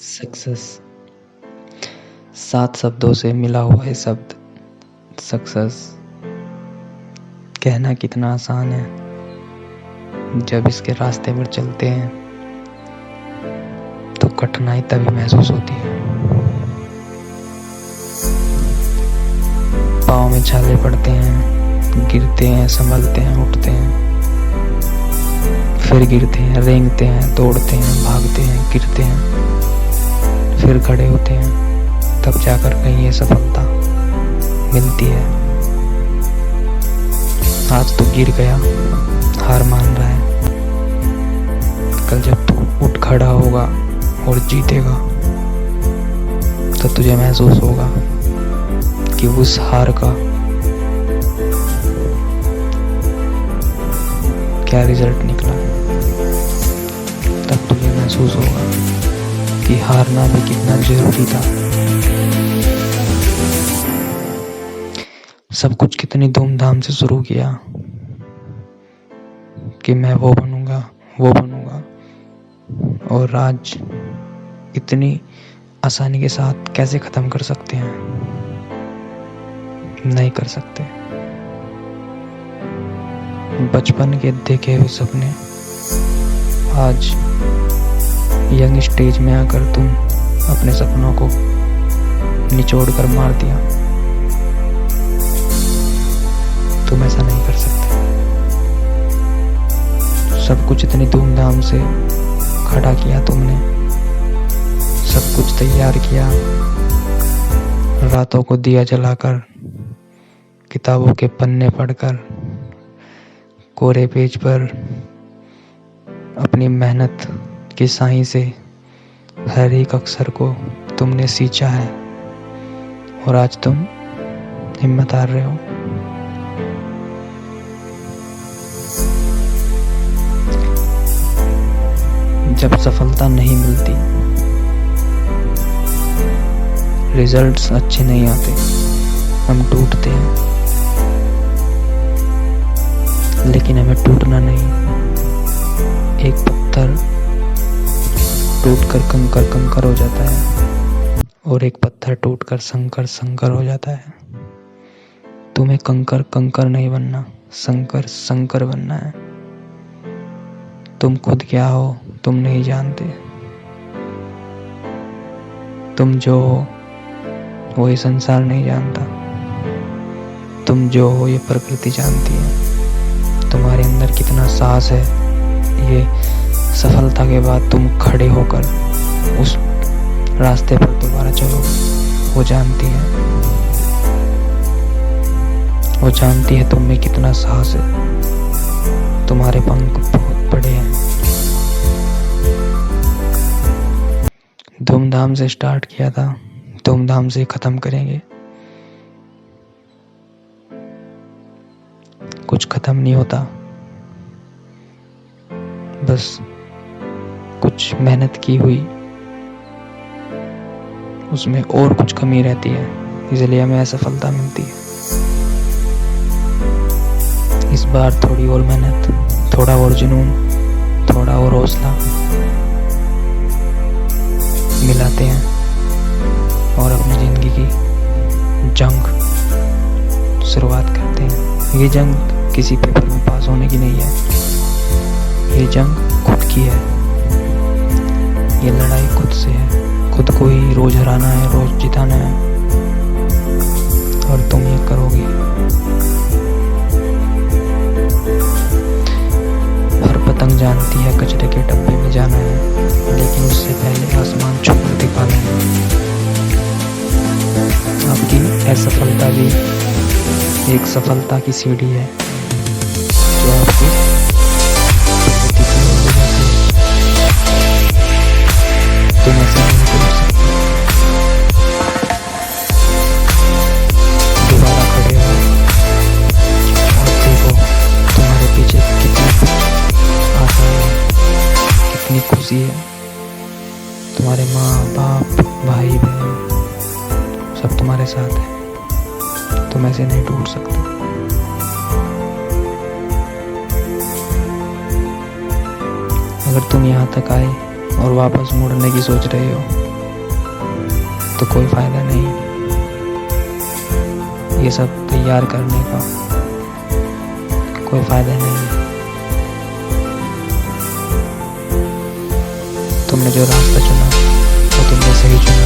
Success 7 शब्दों से मिला हुआ है शब्द सक्सेस। कहना कितना आसान है, जब इसके रास्ते पर चलते हैं तो कठिनाई तभी महसूस होती है। पाँव में छाले पड़ते हैं, गिरते हैं, संभलते हैं, उठते हैं, फिर गिरते हैं, रेंगते हैं, दौड़ते हैं, भागते हैं, गिरते हैं, फिर खड़े होते हैं, तब जाकर कहीं ये सफलता मिलती है। आज तो गिर गया, हार मान रहा है, कल जब तू उठ खड़ा होगा और जीतेगा तो तुझे महसूस होगा कि उस हार का क्या रिजल्ट निकला। तब तुझे महसूस होगा कि हारना भी कितना जरूरी था। सब कुछ कितनी धूमधाम से शुरू किया कि मैं वो बनूंगा, और आज इतनी आसानी के साथ कैसे खत्म कर सकते हैं? नहीं कर सकते। बचपन के देखे हुए सपने आज यंग स्टेज में आकर तुम अपने सपनों को निचोड़ कर मार दिया। तुम ऐसा नहीं कर सकते। सब कुछ इतनी धूमधाम से खड़ा किया तुमने, सब कुछ तैयार किया, रातों को दिया जलाकर, किताबों के पन्ने पढ़कर, कोरे पेज पर अपनी मेहनत की स्याही से हर एक अक्षर को तुमने सींचा है, और आज तुम हिम्मत हार रहे हो। जब सफलता नहीं मिलती, रिजल्ट्स अच्छे नहीं आते, हम टूटते हैं, लेकिन हमें टूटना नहीं। एक पत्थर टूटकर कंकर हो जाता है, और एक पत्थर टूटकर संकर हो जाता है। तुम्हें कंकर नहीं बनना, संकर बनना है। तुम खुद क्या हो तुम नहीं जानते। तुम जो हो वो ये संसार नहीं जानता। तुम जो हो ये प्रकृति जानती है। तुम्हारे अंदर कितना साहस है, ये सफलता के बाद तुम खड़े होकर उस रास्ते पर दोबारा चलो, वो जानती है। वो जानती है तुम में कितना साहस है। तुम्हारे पंख बहुत बड़े हैं। धूमधाम से स्टार्ट किया था, धूमधाम से खत्म करेंगे। कुछ खत्म नहीं होता, बस कुछ मेहनत की हुई उसमें और कुछ कमी रहती है, इसलिए हमें असफलता मिलती है। इस बार थोड़ी और मेहनत, थोड़ा और जुनून, थोड़ा और हौसला मिलाते हैं और अपनी जिंदगी की जंग शुरुआत करते हैं। ये जंग किसी पेपर में पास होने की नहीं है, ये जंग खुद की है। ये लड़ाई खुद से है, खुद को ही रोज हराना है, रोज जिताना है, और तुम ये करोगे। हर पतंग जानती है कचरे के डब्बे में जाना है, लेकिन उससे पहले आसमान छूकर दिखाना है। आपकी असफलता भी एक सफलता की सीढ़ी है, जो आपको प्रगति की ओर ले जाती है। तुम ऐसा नहीं कर सकते। दोबारा खड़े हो और देखो तुम्हारे पीछे कितनी आशा है, कितनी खुशी है। तुम्हारे माँ बाप, भाई बहन सब तुम्हारे साथ है। तुम ऐसे नहीं टूट सकते। अगर तुम यहाँ तक आए और वापस मुड़ने की सोच रहे हो तो कोई फायदा नहीं ये सब तैयार करने का, कोई फायदा नहीं। तुमने जो रास्ता चुना वो तुमने सही चुना,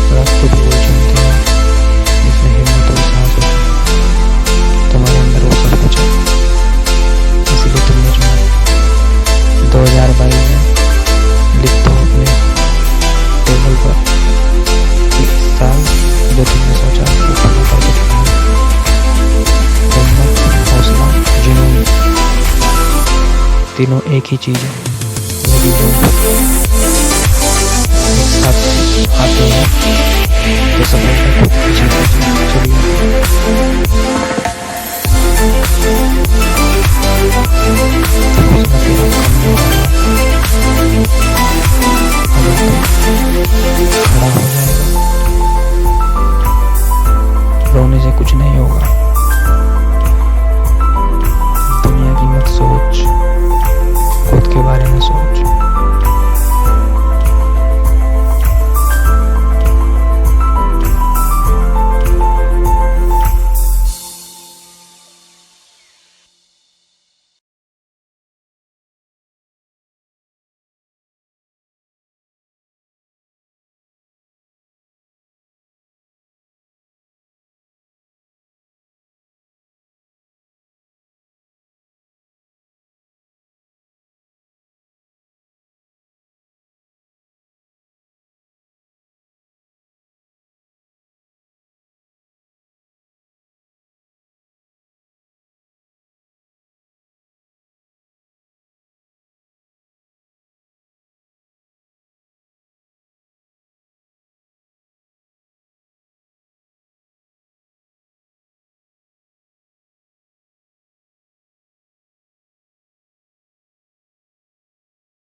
और अब खुद वो चुनते हैं जिसमें हिम्मत और साहस होता है। तुम्हारे अंदर वो सब कुछ है, इसीलिए तुमने चुना। 2022 में लिखता हूँ अपने टेबल पर कि इस साल जो तुमने सोचा वो पूरा करके दिखाया। हिम्मत, हौसला, जुनून, तीनों एक ही चीज़ है, वो भी एक साथ आते हैं तो सफलता खुद की चीज़ है। चलिए